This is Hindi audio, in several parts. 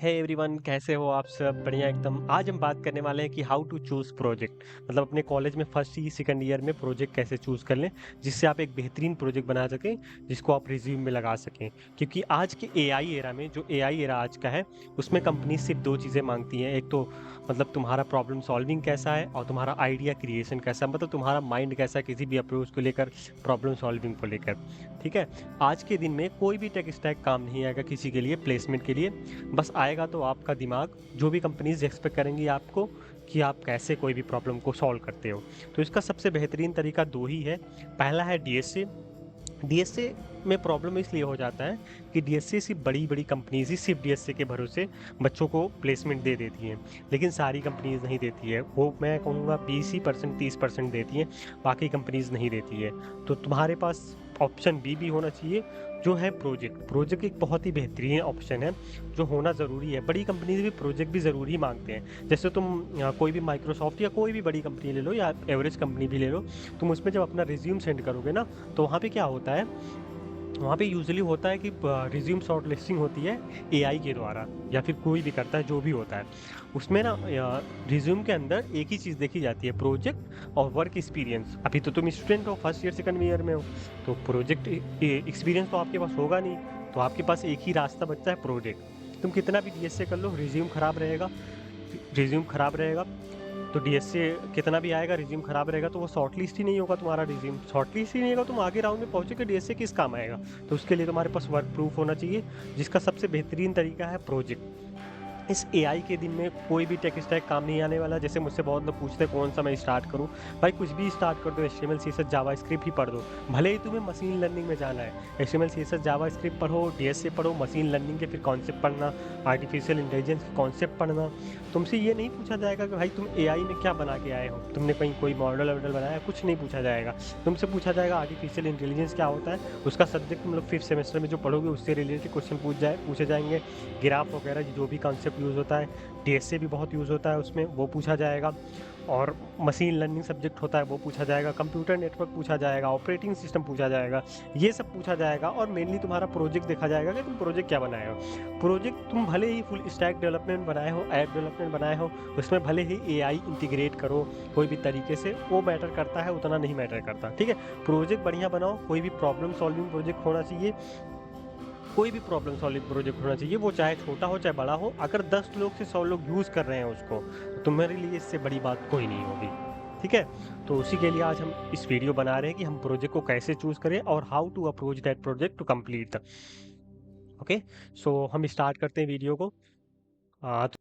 हे एवरीवन, कैसे हो आप सब? बढ़िया एकदम। आज हम बात करने वाले हैं कि हाउ टू चूज प्रोजेक्ट, मतलब अपने कॉलेज में फर्स्ट सेकंड ईयर में प्रोजेक्ट कैसे चूज कर लें जिससे आप एक बेहतरीन प्रोजेक्ट बना सकें जिसको आप रिज्यूम में लगा सकें। क्योंकि आज के एआई एरा में, जो एआई एरा आज का है, उसमें कंपनी सिर्फ दो चीज़ें मांगती हैं। एक तो मतलब तुम्हारा प्रॉब्लम सॉल्विंग कैसा है और तुम्हारा आइडिया क्रिएशन कैसा है, मतलब तुम्हारा माइंड कैसा है किसी भी अप्रोच को लेकर, प्रॉब्लम सॉल्विंग को लेकर। ठीक है। आज के दिन में कोई भी टेक स्टैक काम नहीं आएगा किसी के लिए प्लेसमेंट के लिए। बस आएगा तो आपका दिमाग, जो भी कंपनीज एक्सपेक्ट करेंगी आपको कि आप कैसे कोई भी प्रॉब्लम को सॉल्व करते हो। तो इसका सबसे बेहतरीन तरीका दो ही है। पहला है डीएसए। डीएसए में प्रॉब्लम इसलिए हो जाता है कि डीएसए सिर्फ बड़ी बड़ी कंपनीज ही सिर्फ डीएसए के भरोसे बच्चों को प्लेसमेंट दे देती हैं, लेकिन सारी कंपनीज नहीं देती है। वो मैं कहूँगा 20% 30% देती हैं, बाकी कंपनीज नहीं देती है। तो तुम्हारे पास ऑप्शन बी भी होना चाहिए, जो है प्रोजेक्ट। प्रोजेक्ट एक बहुत ही बेहतरीन ऑप्शन है जो होना ज़रूरी है। बड़ी कंपनीज भी प्रोजेक्ट भी ज़रूरी मांगते हैं। जैसे तुम कोई भी माइक्रोसॉफ्ट या कोई भी बड़ी कंपनी ले लो या एवरेज कंपनी भी ले लो, तुम उसमें जब अपना रिज्यूम सेंड करोगे ना, तो वहाँ पे क्या होता है, वहाँ पे यूजुअली होता है कि रिज्यूम शॉर्ट लिस्टिंग होती है एआई के द्वारा, या फिर कोई भी करता है, जो भी होता है उसमें ना रिज्यूम के अंदर एक ही चीज़ देखी जाती है, प्रोजेक्ट और वर्क एक्सपीरियंस। अभी तो तुम स्टूडेंट हो, फर्स्ट ईयर सेकंड ईयर में हो, तो प्रोजेक्ट एक्सपीरियंस तो आपके पास होगा नहीं। तो आपके पास एक ही रास्ता बचता है, प्रोजेक्ट। तुम कितना भी डीएसए कर लो, रिज्यूम खराब रहेगा। रिज्यूम खराब रहेगा तो डीएसए कितना भी आएगा, रिज्यूम खराब रहेगा तो वो शॉर्ट लिस्ट ही नहीं होगा। तुम्हारा रिज्यूम शॉर्ट लिस्ट ही नहीं होगा, तुम आगे राउंड में पहुंचोगे, डीएसए किस काम आएगा। तो उसके लिए तुम्हारे पास वर्क प्रूफ होना चाहिए, जिसका सबसे बेहतरीन तरीका है प्रोजेक्ट। इस एआई के दिन में कोई भी टेक स्टैक काम नहीं आने वाला। जैसे मुझसे बहुत लोग पूछते हैं कौन सा मैं स्टार्ट करूं। भाई कुछ भी स्टार्ट कर दो, एचटीएमएल सीएसएस जावास्क्रिप्ट ही पढ़ दो। भले ही तुम्हें मशीन लर्निंग में जाना है, एचटीएमएल सीएसएस जावास्क्रिप्ट पढ़ो, डीएसए पढ़ो, मशीन लर्निंग के फिर कॉन्सेप्ट पढ़ना, आर्टिफिशियल इंटेलिजेंस के कॉन्सेप्ट पढ़ना। तुमसे ये नहीं पूछा जाएगा कि भाई तुम एआई में क्या बना के आए हो, तुमने कहीं कोई मॉडल वॉडल बनाया, कुछ नहीं पूछा जाएगा। तुमसे पूछा जाएगा आर्टिफिशियल इंटेलिजेंस क्या होता है, उसका सब्जेक्ट मतलब फिफ्थ सेमेस्टर में जो पढ़ोगे उससे रिलेटेड क्वेश्चन पूछे जाएंगे। ग्राफ वगैरह जो भी कॉन्सेप्ट यूज़ होता है, डीएसए भी बहुत यूज़ होता है उसमें, वो पूछा जाएगा। और मशीन लर्निंग सब्जेक्ट होता है वो पूछा जाएगा, कंप्यूटर नेटवर्क पूछा जाएगा, ऑपरेटिंग सिस्टम पूछा जाएगा, ये सब पूछा जाएगा। और मेनली तुम्हारा प्रोजेक्ट देखा जाएगा कि तुम प्रोजेक्ट क्या बनाए हो। प्रोजेक्ट तुम भले ही फुल स्टैक डेवलपमेंट बनाए हो, ऐप डेवलपमेंट बनाए हो, उसमें भले ही एआई इंटीग्रेट करो कोई भी तरीके से, वो मैटर करता है, उतना नहीं मैटर करता। ठीक है, प्रोजेक्ट बढ़िया बनाओ, कोई भी प्रॉब्लम सॉल्विंग प्रोजेक्ट होना चाहिए। कोई भी प्रॉब्लम सॉल्विंग प्रोजेक्ट होना चाहिए, वो चाहे छोटा हो चाहे बड़ा हो। अगर 10 लोग से 100 लोग यूज़ कर रहे हैं उसको, तो तुम्हारे लिए इससे बड़ी बात कोई नहीं होगी। ठीक है, तो उसी के लिए आज हम इस वीडियो बना रहे हैं कि हम प्रोजेक्ट को कैसे चूज़ करें और how to approach that project to complete the. Okay, so हम स्टार्ट करते हैं वीडियो को।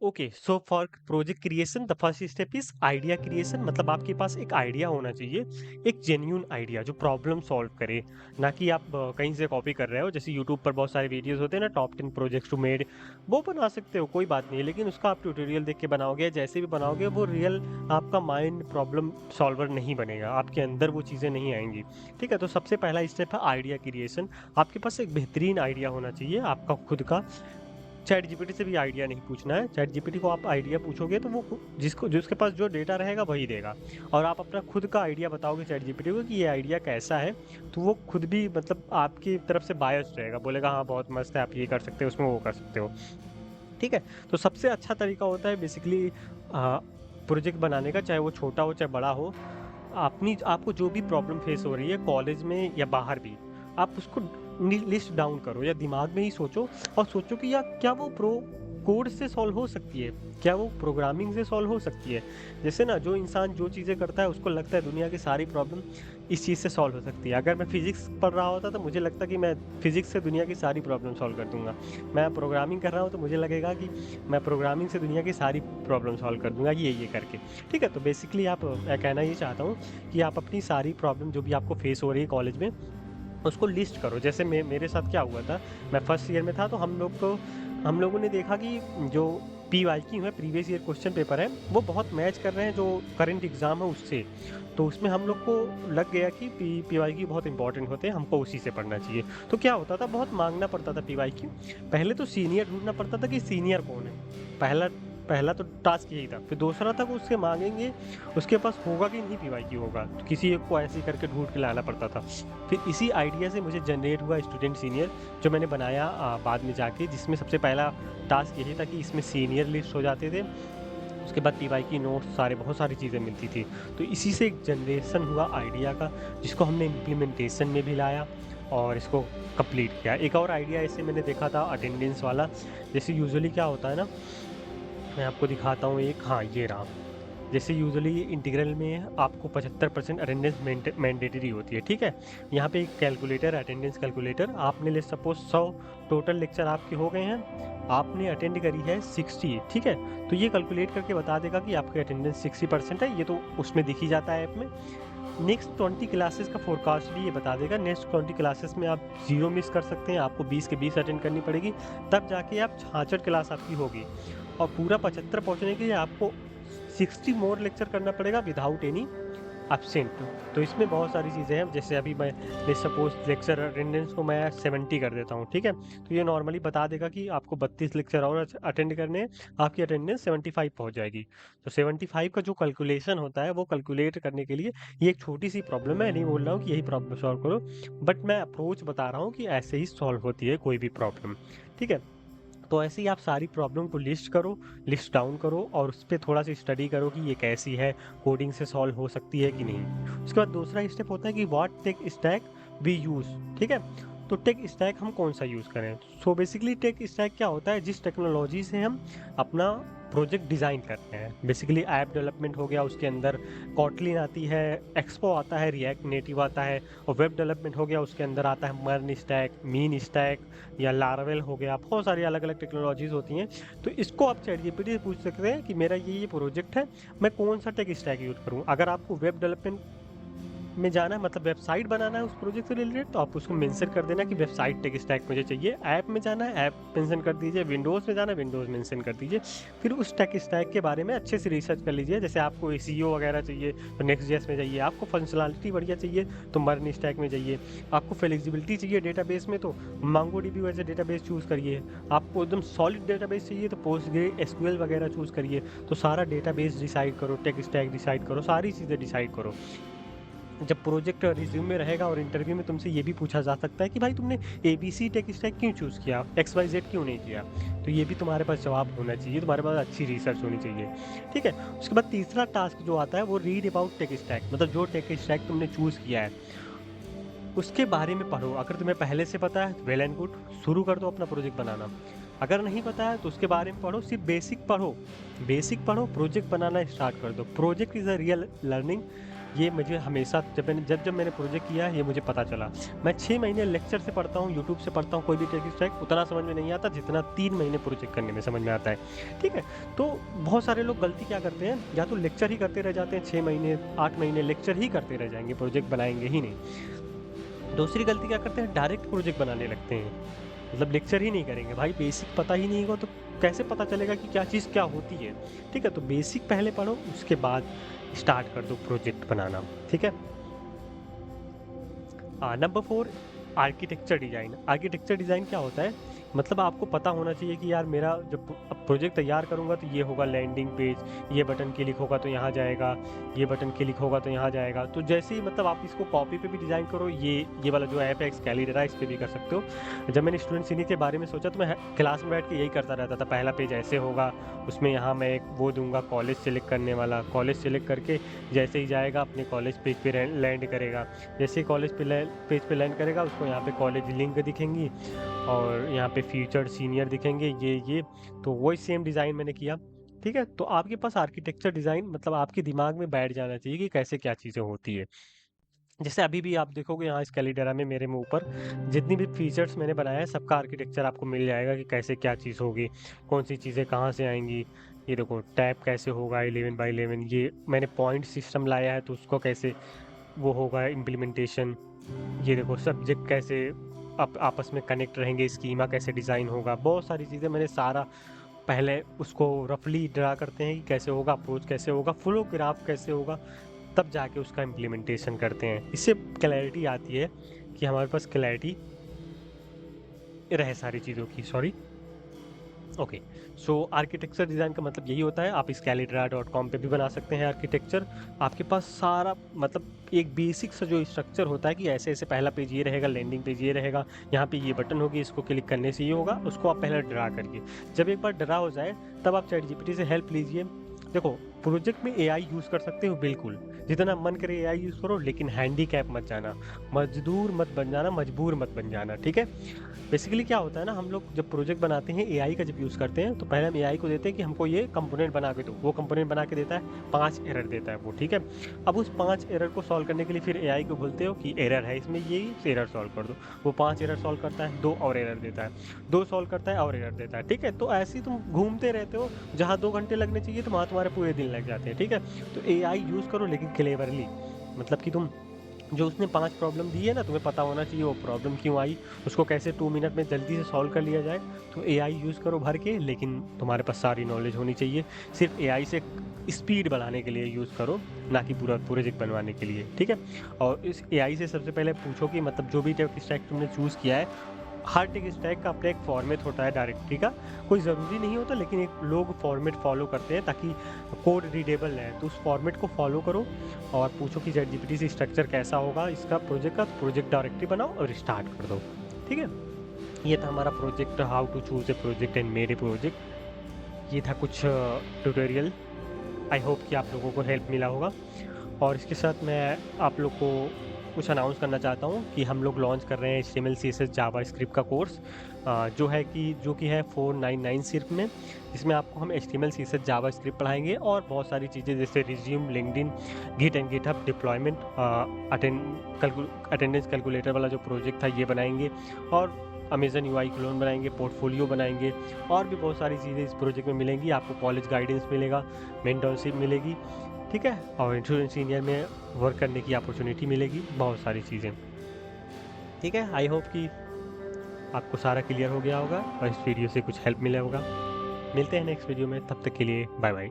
Okay, so for project creation the first step is idea creation. मतलब आपके पास एक आइडिया होना चाहिए, एक जेन्यून आइडिया जो प्रॉब्लम सॉल्व करे, ना कि आप कहीं से कॉपी कर रहे हो। जैसे यूट्यूब पर बहुत सारे वीडियोस होते हैं ना, टॉप 10 प्रोजेक्ट्स टू मेड, वो बना सकते हो, कोई बात नहीं है, लेकिन उसका आप ट्यूटोरियल देख के बनाओगे, जैसे भी बनाओगे वो रियल आपका माइंड प्रॉब्लम सॉल्वर नहीं बनेगा, आपके अंदर वो चीज़ें नहीं आएंगी। ठीक है, तो सबसे पहला स्टेप है आइडिया क्रिएशन। आपके पास एक बेहतरीन आइडिया होना चाहिए आपका खुद का। चैट जीपीटी से भी आइडिया नहीं पूछना है। चैट जीपीटी को आप आइडिया पूछोगे तो वो जिसके पास जो डेटा रहेगा वही देगा, और आप अपना खुद का आइडिया बताओगे चैट जीपीटी को कि ये आइडिया कैसा है, तो वो खुद भी मतलब आपकी तरफ से बायस्ड रहेगा, बोलेगा हाँ बहुत मस्त है, आप ये कर सकते हो, उसमें वो कर सकते हो। ठीक है, तो सबसे अच्छा तरीका होता है बेसिकली प्रोजेक्ट बनाने का, चाहे वो छोटा हो चाहे बड़ा हो। आपको जो भी प्रॉब्लम फेस हो रही है कॉलेज में या बाहर भी, आप उसको लिस्ट डाउन करो या दिमाग में ही सोचो, और सोचो कि यार क्या वो कोड से सॉल्व हो सकती है, क्या वो प्रोग्रामिंग से सॉल्व हो सकती है। जैसे ना जो इंसान जो चीज़ें करता है उसको लगता है दुनिया की सारी प्रॉब्लम इस चीज़ से सॉल्व हो सकती है। अगर मैं फिजिक्स पढ़ रहा होता तो मुझे लगता कि मैं फिजिक्स से दुनिया की सारी प्रॉब्लम सॉल्व कर दूंगा। मैं प्रोग्रामिंग कर रहा हूँ तो मुझे लगेगा कि मैं प्रोग्रामिंग से दुनिया की सारी प्रॉब्लम सॉल्व कर दूंगा ये करके। ठीक है, तो बेसिकली मैं कहना ये चाहता हूँ कि आप अपनी सारी प्रॉब्लम जो भी आपको फेस हो रही है कॉलेज में, उसको लिस्ट करो। जैसे मेरे साथ क्या हुआ था, मैं फर्स्ट ईयर में था, तो हम लोगों ने देखा कि जो पीवाईक्यू है, प्रीवियस ईयर क्वेश्चन पेपर है, वो बहुत मैच कर रहे हैं जो करंट एग्जाम है उससे। तो उसमें हम लोग को लग गया कि पीवाईक्यू बहुत इंपॉर्टेंट होते हैं, हमको उसी से पढ़ना चाहिए। तो क्या होता था, बहुत मांगना पड़ता था पीवाईक्यू। पहले तो सीनियर ढूंढना पड़ता था कि सीनियर कौन है। पहला पहला तो टास्क यही था। फिर दूसरा था वो उससे मांगेंगे उसके पास होगा कि नहीं पीवाईक्यू होगा, तो किसी एक को ऐसे ही करके ढूंढ के लाना पड़ता था। फिर इसी आइडिया से मुझे जनरेट हुआ स्टूडेंट सीनियर, जो मैंने बनाया बाद में जाके, जिसमें सबसे पहला टास्क यही था कि इसमें सीनियर लिस्ट हो जाते थे, उसके बाद पीवाईक्यू नोट्स सारे बहुत सारी चीज़ें मिलती थी। तो इसी से एक जनरेशन हुआ आइडिया का, जिसको हमने इम्प्लीमेंटेशन में भी लाया और इसको कंप्लीट किया। एक और आइडिया ऐसे मैंने देखा था अटेंडेंस वाला। जैसे यूजुअली क्या होता है ना, मैं आपको दिखाता हूँ एक, हाँ ये रहा। जैसे यूजुअली इंटीग्रल में आपको 75% अटेंडेंस मैंडेटरी होती है, ठीक है। यहाँ पे एक कैलकुलेटर, अटेंडेंस कैलकुलेटर, आपने ले सपोज 100 टोटल लेक्चर आपके हो गए हैं, आपने अटेंड करी है 60, ठीक है। तो ये कैलकुलेट करके बता देगा कि आपकी अटेंडेंस 60% है, ये तो उसमें दिख ही जाता है ऐप में। नेक्स्ट 20 क्लासेस का फोरकास्ट भी ये बता देगा। नेक्स्ट 20 क्लासेस में आप 0 मिस कर सकते हैं, आपको 20 के 20 अटेंड करनी पड़ेगी, तब जाके आप 66 क्लास आपकी होगी। और पूरा 75 पहुंचने के लिए आपको 60 मोर लेक्चर करना पड़ेगा विदाउट एनी एब्सेंट। तो इसमें बहुत सारी चीज़ें हैं। जैसे अभी मैं सपोज लेक्चर अटेंडेंस को मैं 70 कर देता हूँ, ठीक है। तो ये नॉर्मली बता देगा कि आपको 32 लेक्चर और अटेंड करने हैं, आपकी अटेंडेंस 75 पहुँच जाएगी। तो 75 का जो कैलकुलेशन होता है वो कैलकुलेट करने के लिए ये एक छोटी सी प्रॉब्लम है। नहीं बोल रहा हूँ कि यही प्रॉब्लम सॉल्व करो, बट मैं अप्रोच बता रहा हूँ कि ऐसे ही सॉल्व होती है कोई भी प्रॉब्लम, ठीक है। तो ऐसे ही आप सारी प्रॉब्लम को लिस्ट करो, लिस्ट डाउन करो और उस पर थोड़ा सा स्टडी करो कि ये कैसी है, कोडिंग से सॉल्व हो सकती है कि नहीं। उसके बाद दूसरा स्टेप होता है कि what tech stack we use, ठीक है। तो टेक स्टैक हम कौन सा यूज़ करें। सो बेसिकली टेक स्टैक क्या होता है, जिस टेक्नोलॉजी से हम अपना प्रोजेक्ट डिज़ाइन करते हैं। बेसिकली ऐप डेवलपमेंट हो गया, उसके अंदर कॉटलिन आती है, एक्सपो आता है, रिएक्ट नेटिव आता है। और वेब डेवलपमेंट हो गया, उसके अंदर आता है मर्न स्टैक, मीन स्टैक या लारावेल हो गया। बहुत सारी अलग अलग टेक्नोलॉजीज़ होती हैं। तो इसको आप चैटजीपीटी से पूछ सकते हैं कि मेरा ये प्रोजेक्ट है, मैं कौन सा टेक स्टैक यूज़ करूँ। अगर आपको वेब डेवलपमेंट में जाना है, मतलब वेबसाइट बनाना है उस प्रोजेक्ट से रिलेटेड, तो आप उसको मेंशन कर देना कि वेबसाइट टेक स्टैक मुझे चाहिए। ऐप में जाना है, ऐप मेंशन कर दीजिए। विंडोज़ में जाना है, विंडोज़ मेंशन कर दीजिए। फिर उस टेक स्टैक के बारे में अच्छे से रिसर्च कर लीजिए। जैसे आपको एसईओ वगैरह चाहिए तो नेक्स्ट.जेएस में जाइए, आपको फंक्शनलिटी बढ़िया चाहिए तो मर्न स्टैक में जाइए, आपको फ्लेक्सिबिलिटी चाहिए डेटाबेस में तो मोंगोडीबी वैसे डेटाबेस चूज़ करिए, आपको एकदम सॉलिड डेटाबेस चाहिए तो पोस्टग्रेसक्यूएल वगैरह चूज़ करिए। तो सारा डेटाबेस डिसाइड करो, टेक स्टैक डिसाइड करो, सारी चीज़ें डिसाइड करो। जब प्रोजेक्ट रिज्यूम में रहेगा और इंटरव्यू में तुमसे ये भी पूछा जा सकता है कि भाई तुमने ABC टेक स्टैक क्यों चूज़ किया, XYZ क्यों नहीं किया। तो ये भी तुम्हारे पास जवाब होना चाहिए, तुम्हारे पास अच्छी रिसर्च होनी चाहिए, ठीक है। उसके बाद तीसरा टास्क जो आता है वो रीड अबाउट टेक स्टैक, मतलब जो टेक स्टैक तुमने चूज़ किया है उसके बारे में पढ़ो। अगर तुम्हें पहले से पता है तो वेल एंड गुड, शुरू कर दो अपना प्रोजेक्ट बनाना। अगर नहीं पता है तो उसके बारे में पढ़ो, सिर्फ बेसिक पढ़ो, बेसिक पढ़ो, प्रोजेक्ट बनाना स्टार्ट कर दो। Project is a real learning. ये मुझे हमेशा जब मैंने प्रोजेक्ट किया ये मुझे पता चला। मैं 6 महीने लेक्चर से पढ़ता हूँ, यूट्यूब से पढ़ता हूँ, कोई भी टेक स्टैक उतना समझ में नहीं आता जितना 3 महीने प्रोजेक्ट करने में समझ में आता है, ठीक है। तो बहुत सारे लोग गलती क्या करते हैं, या तो लेक्चर ही करते रह जाते हैं, 6 महीने 8 महीने लेक्चर ही करते रह जाएंगे, प्रोजेक्ट बनाएंगे ही नहीं। दूसरी गलती क्या करते हैं, डायरेक्ट प्रोजेक्ट बनाने लगते हैं, मतलब लेक्चर ही नहीं करेंगे। भाई बेसिक पता ही नहीं होगा तो कैसे पता चलेगा कि क्या चीज़ क्या होती है, ठीक है। तो बेसिक पहले पढ़ो, उसके बाद स्टार्ट कर दो प्रोजेक्ट बनाना, ठीक है। Number 4, architecture design. Architecture design क्या होता है, मतलब आपको पता होना चाहिए कि यार मेरा जब प्रोजेक्ट तैयार करूँगा तो ये होगा लैंडिंग पेज, ये बटन क्लिक होगा तो यहाँ जाएगा, ये बटन क्लिक होगा तो यहाँ जाएगा। तो जैसे ही मतलब आप इसको कॉपी पे भी डिज़ाइन करो, ये वाला जो ऐप है स्केलीडरा, इस पर भी कर सकते हो। जब मैंने स्टूडेंट सीनियर के बारे में सोचा तो मैं क्लास में बैठ के यही करता रहता था। पहला पेज ऐसे होगा, उसमें यहाँ मैं एक वो दूंगा कॉलेज सेलेक्ट करने वाला, कॉलेज सेलेक्ट करके जैसे ही जाएगा अपने कॉलेज पेज पे लैंड करेगा। जैसे ही कॉलेज पेज पे लैंड करेगा उसको यहाँ पे कॉलेज लिंक दिखेंगी और यहाँ पे फ्यूचर सीनियर दिखेंगे, ये तो वही सेम डिज़ाइन मैंने किया, ठीक है। तो आपके पास आर्किटेक्चर डिज़ाइन मतलब आपके दिमाग में बैठ जाना चाहिए कि कैसे क्या चीज़ें होती है। जैसे अभी भी आप देखोगे यहाँ स्केलीडरा में मेरे मुंह पर जितनी भी फीचर्स मैंने बनाया है सबका आर्किटेक्चर आपको मिल जाएगा कि कैसे क्या चीज़ होगी, कौन सी चीज़ें कहाँ से आएंगी। ये देखो टैब कैसे होगा 11x11, ये मैंने पॉइंट सिस्टम लाया है तो उसको कैसे वो होगा इम्प्लीमेंटेशन। ये देखो सब्जेक्ट कैसे आपस में कनेक्ट रहेंगे, स्कीमा कैसे डिज़ाइन होगा, बहुत सारी चीज़ें मैंने सारा पहले उसको रफली ड्रा करते हैं कि कैसे होगा, अप्रोच कैसे होगा, फ्लो ग्राफ कैसे होगा, तब जाके उसका इम्प्लीमेंटेशन करते हैं। इससे क्लैरिटी आती है कि हमारे पास क्लैरिटी रहे सारी चीज़ों की। Sorry, okay, so architecture design का मतलब यही होता है, आप स्केलेड्रा.com पे भी बना सकते हैं आर्किटेक्चर। आपके पास सारा मतलब एक बेसिक सा जो स्ट्रक्चर होता है कि ऐसे-ऐसे पहला पेज ये रहेगा, लैंडिंग पेज ये रहेगा, यहाँ पे ये बटन होगी, इसको क्लिक करने से ये होगा, उसको आप पहले ड्रा करिए। जब एक बार ड्रा हो जाए, तब आप चैटजीपीटी से हेल्प लीजिए। देखो, प्रोजेक्ट में एआई यूज़ कर सकते हो बिल्कुल, जितना मन करे एआई यूज़ करो, लेकिन हैंडीकैप मत जाना, मज़दूर मत बन जाना, मजबूर मत बन जाना, ठीक है? बेसिकली क्या होता है ना, हम लोग जब प्रोजेक्ट बनाते हैं, एआई का जब यूज़ करते हैं, तो पहले हम एआई को देते हैं कि हमको ये कंपोनेंट बना के दो। वो कंपोनेंट बना के देता है, 5 एरर देता है वो, ठीक है? अब उस 5 एरर को सॉल्व करने के लिए फिर एआई को बोलते हो कि एरर है इसमें ये एरर सॉल्व कर दो। वो 5 एरर सॉल्व करता है, 2 और एरर देता है, 2 सॉल्व करता है और एरर देता है, ठीक है? तो ऐसे ही तुम घूमते रहते हो, जहाँ 2 घंटे लगने चाहिए तो वहाँ तुम्हारे पूरे दिन लग जाते हैं, ठीक है? तो एआई यूज़ करो, लेकिन क्लेवरली, मतलब कि तुम जो उसने 5 प्रॉब्लम दी है ना, तुम्हें पता होना चाहिए वो प्रॉब्लम क्यों आई, उसको कैसे 2 मिनट में जल्दी से सॉल्व कर लिया जाए। तो एआई यूज़ करो भर के, लेकिन तुम्हारे पास सारी नॉलेज होनी चाहिए। सिर्फ एआई से स्पीड बढ़ाने के लिए यूज़ करो, ना कि पूरा प्रोजेक्ट बनवाने के लिए, ठीक है? और इस एआई से सबसे पहले पूछो कि मतलब जो भी टेक स्टैक तुमने चूज़ किया है, हर टेक स्टैक का अपना एक फॉर्मेट होता है डायरेक्टरी का, कोई ज़रूरी नहीं होता, लेकिन एक लोग फॉर्मेट फॉलो करते हैं ताकि कोड रीडेबल रहे। तो उस फॉर्मेट को फॉलो करो और पूछो कि चैटजीपीटी से स्ट्रक्चर कैसा होगा इसका प्रोजेक्ट का, तो प्रोजेक्ट डायरेक्टरी बनाओ और स्टार्ट कर दो, ठीक है? ये था हमारा project, how to choose a project and made a project. ये था कुछ ट्यूटोरियल। आई होप कि आप लोगों को हेल्प मिला होगा। और इसके साथ मैं आप लोग को कुछ अनाउंस करना चाहता हूँ कि हम लोग लॉन्च कर रहे हैं HTML CSS जावास्क्रिप्ट का कोर्स, जो है 499 सिर्फ में, जिसमें आपको हम HTML CSS जावास्क्रिप्ट पढ़ाएंगे और बहुत सारी चीज़ें जैसे resume, LinkedIn, git and GitHub, deployment, attendance calculator वाला जो प्रोजेक्ट था ये बनाएंगे, और अमेजन UI क्लोन बनाएंगे, पोर्टफोलियो बनाएंगे, और भी बहुत सारी चीज़ें इस प्रोजेक्ट में मिलेंगी। आपको कॉलेज गाइडेंस मिलेगा, मेंटरशिप मिलेगी, ठीक है? और इंश्योरेंस सीनियर में वर्क करने की अपॉर्चुनिटी मिलेगी, बहुत सारी चीज़ें, ठीक है? आई होप कि आपको सारा क्लियर हो गया होगा और इस वीडियो से कुछ हेल्प मिला होगा। मिलते हैं नेक्स्ट वीडियो में, तब तक के लिए बाय बाय।